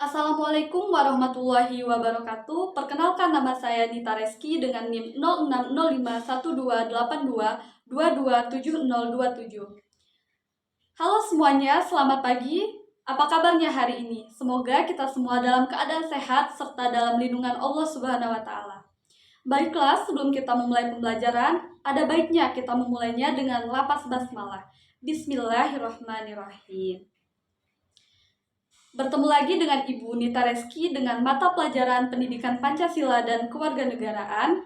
Assalamualaikum warahmatullahi wabarakatuh. Perkenalkan nama saya Nita Reski dengan NIM 06051282227027. Halo semuanya, selamat pagi. Apa kabarnya hari ini? Semoga kita semua dalam keadaan sehat serta dalam lindungan Allah Subhanahu wa taala. Baiklah, sebelum kita memulai pembelajaran, ada baiknya kita memulainya dengan lapas basmalah. Bismillahirrahmanirrahim. Bertemu lagi dengan Ibu Nita Reski dengan mata pelajaran Pendidikan Pancasila dan Kewarganegaraan.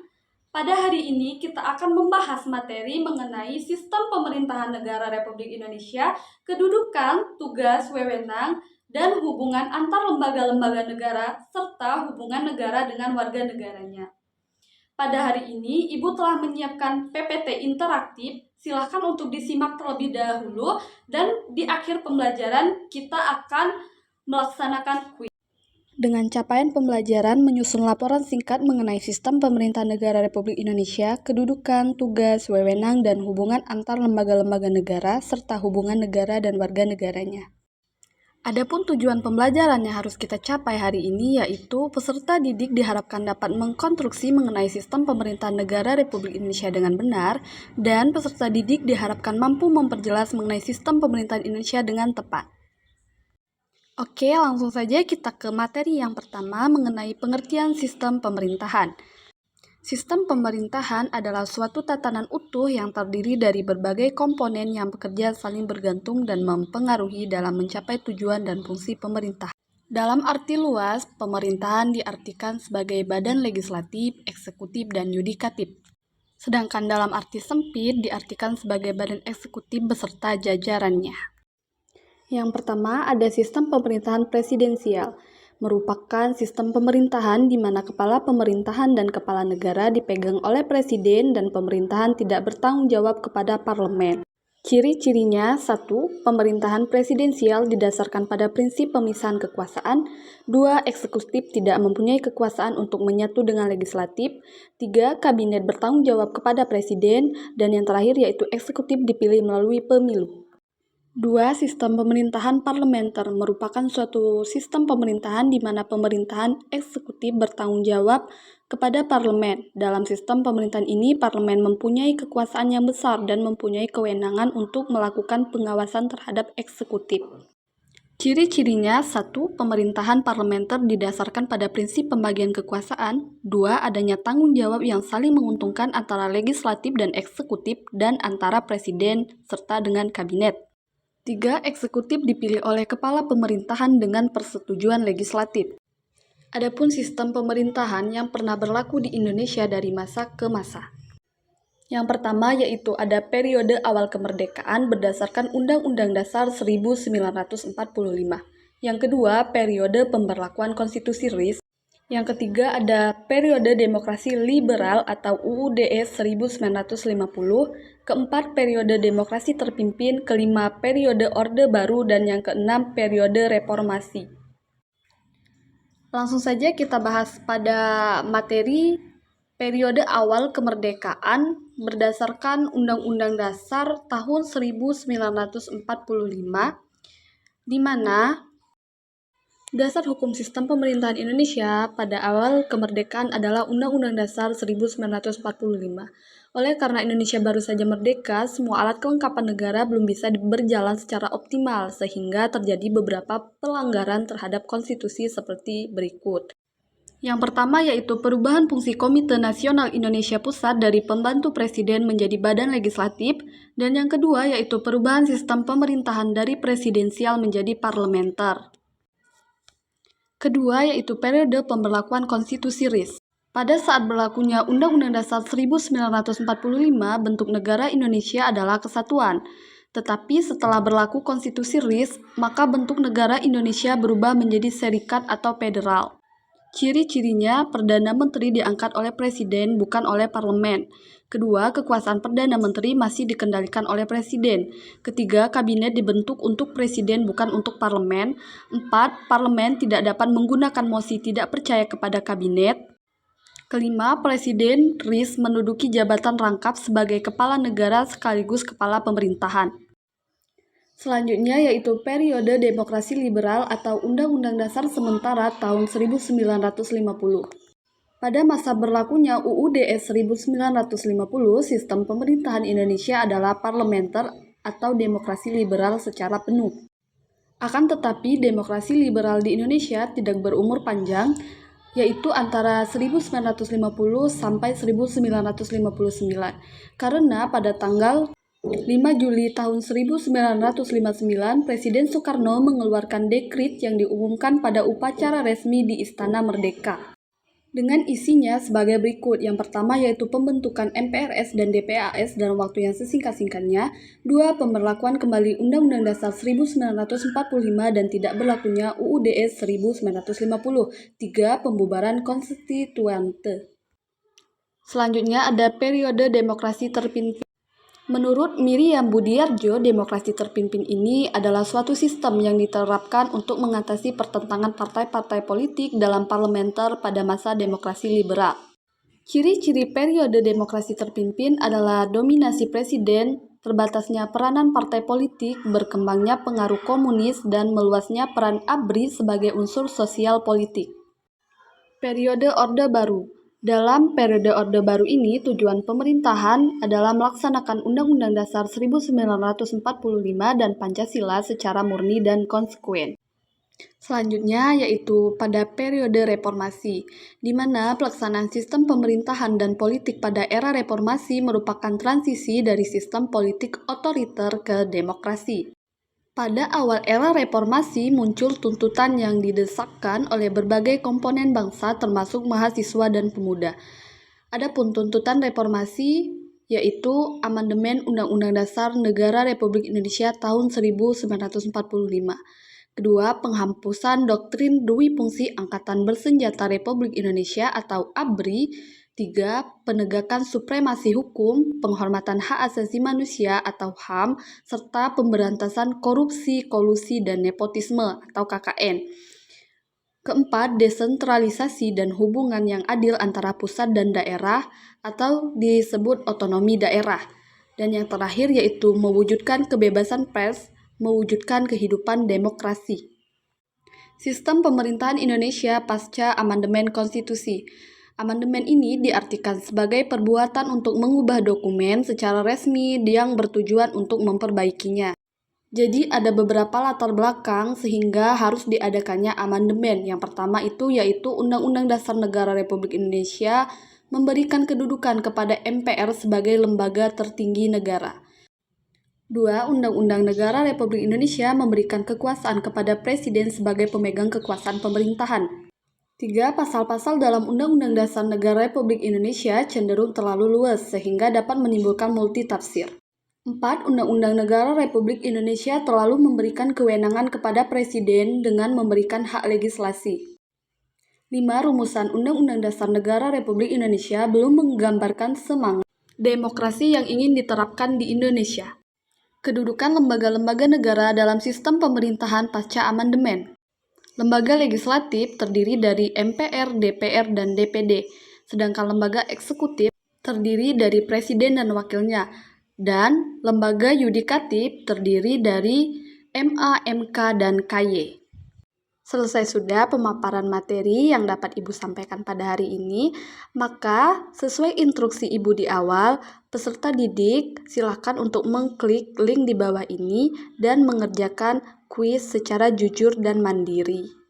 Pada hari ini kita akan membahas materi mengenai sistem pemerintahan negara Republik Indonesia, kedudukan, tugas, wewenang, dan hubungan antar lembaga-lembaga negara, serta hubungan negara dengan warga negaranya. Pada hari ini, Ibu telah menyiapkan PPT interaktif. Silahkan untuk disimak terlebih dahulu, dan di akhir pembelajaran kita akan melaksanakan kuis. Dengan capaian pembelajaran menyusun laporan singkat mengenai sistem pemerintahan negara Republik Indonesia, kedudukan, tugas, wewenang, dan hubungan antar lembaga-lembaga negara, serta hubungan negara dan warga negaranya. Adapun tujuan pembelajaran yang harus kita capai hari ini yaitu peserta didik diharapkan dapat mengkonstruksi mengenai sistem pemerintahan negara Republik Indonesia dengan benar, dan peserta didik diharapkan mampu memperjelas mengenai sistem pemerintahan Indonesia dengan tepat. Oke, langsung saja kita ke materi yang pertama mengenai pengertian sistem pemerintahan. Sistem pemerintahan adalah suatu tatanan utuh yang terdiri dari berbagai komponen yang bekerja saling bergantung dan mempengaruhi dalam mencapai tujuan dan fungsi pemerintah. Dalam arti luas, pemerintahan diartikan sebagai badan legislatif, eksekutif, dan yudikatif. Sedangkan dalam arti sempit diartikan sebagai badan eksekutif beserta jajarannya. Yang pertama ada sistem pemerintahan presidensial, merupakan sistem pemerintahan di mana kepala pemerintahan dan kepala negara dipegang oleh presiden dan pemerintahan tidak bertanggung jawab kepada parlemen. Ciri-cirinya: 1. Pemerintahan presidensial didasarkan pada prinsip pemisahan kekuasaan. 2. Eksekutif tidak mempunyai kekuasaan untuk menyatu dengan legislatif. 3. Kabinet bertanggung jawab kepada presiden. Dan yang terakhir yaitu eksekutif dipilih melalui pemilu. 2. Sistem pemerintahan parlementer merupakan suatu sistem pemerintahan di mana pemerintahan eksekutif bertanggung jawab kepada parlemen. Dalam sistem pemerintahan ini, parlemen mempunyai kekuasaan yang besar dan mempunyai kewenangan untuk melakukan pengawasan terhadap eksekutif. Ciri-cirinya: 1. Pemerintahan parlementer didasarkan pada prinsip pembagian kekuasaan. 2. Adanya tanggung jawab yang saling menguntungkan antara legislatif dan eksekutif dan antara presiden serta dengan kabinet. 3. Eksekutif dipilih oleh kepala pemerintahan dengan persetujuan legislatif. Adapun sistem pemerintahan yang pernah berlaku di Indonesia dari masa ke masa. Yang pertama yaitu ada periode awal kemerdekaan berdasarkan Undang-Undang Dasar 1945. Yang kedua, periode pemberlakuan konstitusi RIS. Yang ketiga ada periode demokrasi liberal atau UUDS 1950, keempat periode demokrasi terpimpin, kelima periode orde baru, dan yang keenam periode reformasi. Langsung saja kita bahas pada materi periode awal kemerdekaan berdasarkan Undang-Undang Dasar tahun 1945, di mana dasar hukum sistem pemerintahan Indonesia pada awal kemerdekaan adalah Undang-Undang Dasar 1945. Oleh karena Indonesia baru saja merdeka, semua alat kelengkapan negara belum bisa berjalan secara optimal, sehingga terjadi beberapa pelanggaran terhadap konstitusi seperti berikut. Yang pertama yaitu perubahan fungsi Komite Nasional Indonesia Pusat dari pembantu presiden menjadi badan legislatif, dan yang kedua yaitu perubahan sistem pemerintahan dari presidensial menjadi parlementer. Kedua yaitu periode pemberlakuan konstitusi RIS. Pada saat berlakunya Undang-Undang Dasar 1945, bentuk negara Indonesia adalah kesatuan. Tetapi setelah berlaku konstitusi RIS, maka bentuk negara Indonesia berubah menjadi serikat atau federal. Ciri-cirinya, Perdana Menteri diangkat oleh Presiden, bukan oleh Parlemen. Kedua, kekuasaan Perdana Menteri masih dikendalikan oleh Presiden. Ketiga, Kabinet dibentuk untuk Presiden, bukan untuk Parlemen. 4. Parlemen tidak dapat menggunakan mosi tidak percaya kepada Kabinet. Kelima, Presiden RIS menduduki jabatan rangkap sebagai Kepala Negara sekaligus Kepala Pemerintahan. Selanjutnya yaitu periode demokrasi liberal atau Undang-Undang Dasar Sementara tahun 1950. Pada masa berlakunya UUDS 1950, sistem pemerintahan Indonesia adalah parlementer atau demokrasi liberal secara penuh. Akan tetapi, demokrasi liberal di Indonesia tidak berumur panjang, yaitu antara 1950 sampai 1959, karena pada tanggal 5 Juli tahun 1959, Presiden Soekarno mengeluarkan dekrit yang diumumkan pada upacara resmi di Istana Merdeka. Dengan isinya sebagai berikut. Yang pertama yaitu pembentukan MPRS dan DPAS dalam waktu yang sesingkat-singkatnya. 2. Pemberlakuan kembali Undang-Undang Dasar 1945 dan tidak berlakunya UUDS 1950. 3. Pembubaran konstituante. Selanjutnya ada periode demokrasi terpimpin. Menurut Miriam Budiarjo, demokrasi terpimpin ini adalah suatu sistem yang diterapkan untuk mengatasi pertentangan partai-partai politik dalam parlementer pada masa demokrasi liberal. Ciri-ciri periode demokrasi terpimpin adalah dominasi presiden, terbatasnya peranan partai politik, berkembangnya pengaruh komunis, dan meluasnya peran ABRI sebagai unsur sosial politik. Periode Orde Baru. Dalam periode Orde Baru ini, tujuan pemerintahan adalah melaksanakan Undang-Undang Dasar 1945 dan Pancasila secara murni dan konsekuen. Selanjutnya yaitu pada periode reformasi, di mana pelaksanaan sistem pemerintahan dan politik pada era reformasi merupakan transisi dari sistem politik otoriter ke demokrasi. Pada awal era reformasi muncul tuntutan yang didesakkan oleh berbagai komponen bangsa termasuk mahasiswa dan pemuda. Adapun tuntutan reformasi yaitu amandemen Undang-Undang Dasar Negara Republik Indonesia tahun 1945. Kedua, penghapusan doktrin Dwi Fungsi Angkatan Bersenjata Republik Indonesia atau ABRI. 3. Penegakan supremasi hukum, penghormatan hak asasi manusia atau HAM, serta pemberantasan korupsi, kolusi, dan nepotisme atau KKN. Keempat, desentralisasi dan hubungan yang adil antara pusat dan daerah atau disebut otonomi daerah. Dan yang terakhir yaitu mewujudkan kebebasan pers, mewujudkan kehidupan demokrasi. Sistem pemerintahan Indonesia pasca amandemen konstitusi. Amandemen ini diartikan sebagai perbuatan untuk mengubah dokumen secara resmi yang bertujuan untuk memperbaikinya. Jadi ada beberapa latar belakang sehingga harus diadakannya amandemen. Yang pertama itu yaitu Undang-Undang Dasar Negara Republik Indonesia memberikan kedudukan kepada MPR sebagai lembaga tertinggi negara. 2. Undang-Undang Negara Republik Indonesia memberikan kekuasaan kepada Presiden sebagai pemegang kekuasaan pemerintahan. 3. Pasal-pasal dalam Undang-Undang Dasar Negara Republik Indonesia cenderung terlalu luas sehingga dapat menimbulkan multitafsir. 4. Undang-Undang Negara Republik Indonesia terlalu memberikan kewenangan kepada Presiden dengan memberikan hak legislasi. 5. Rumusan Undang-Undang Dasar Negara Republik Indonesia belum menggambarkan semangat demokrasi yang ingin diterapkan di Indonesia. Kedudukan lembaga-lembaga negara dalam sistem pemerintahan pasca amandemen. Lembaga legislatif terdiri dari MPR, DPR, dan DPD, sedangkan lembaga eksekutif terdiri dari presiden dan wakilnya, dan lembaga yudikatif terdiri dari MA, MK, dan KY. Selesai sudah pemaparan materi yang dapat Ibu sampaikan pada hari ini, maka sesuai instruksi Ibu di awal, peserta didik silakan untuk mengklik link di bawah ini dan mengerjakan kuis secara jujur dan mandiri.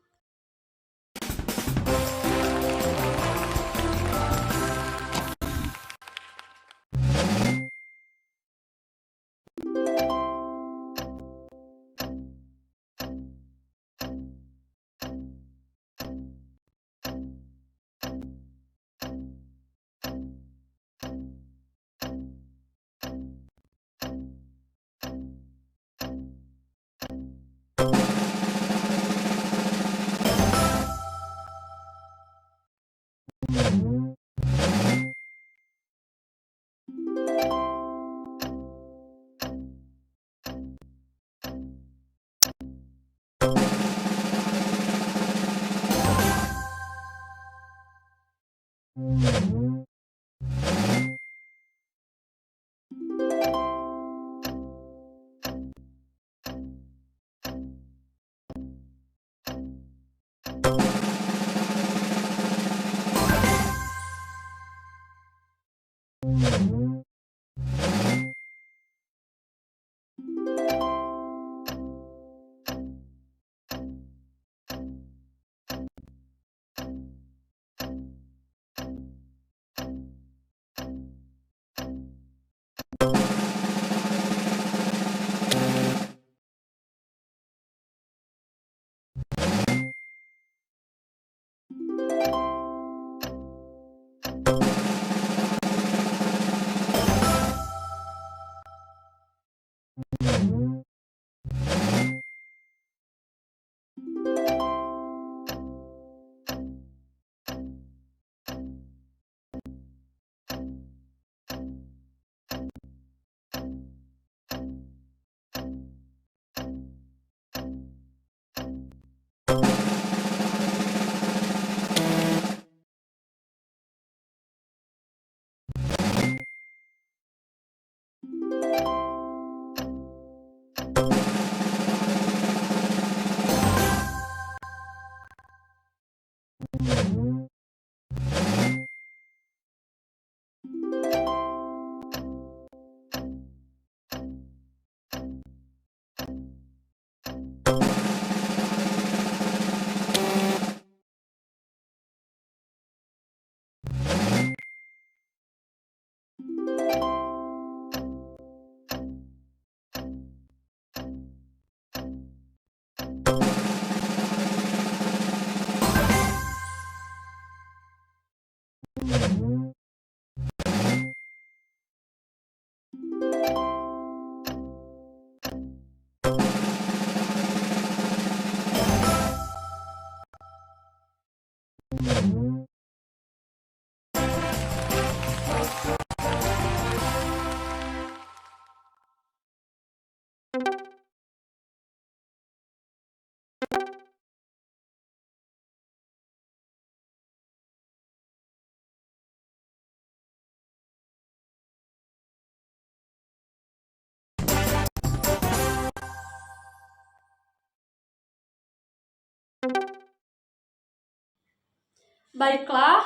Baiklah,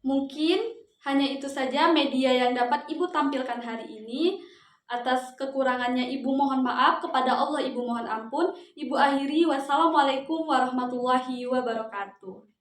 mungkin hanya itu saja media yang dapat Ibu tampilkan hari ini. Atas kekurangannya Ibu mohon maaf, kepada Allah Ibu mohon ampun. Ibu akhiri, wassalamualaikum warahmatullahi wabarakatuh.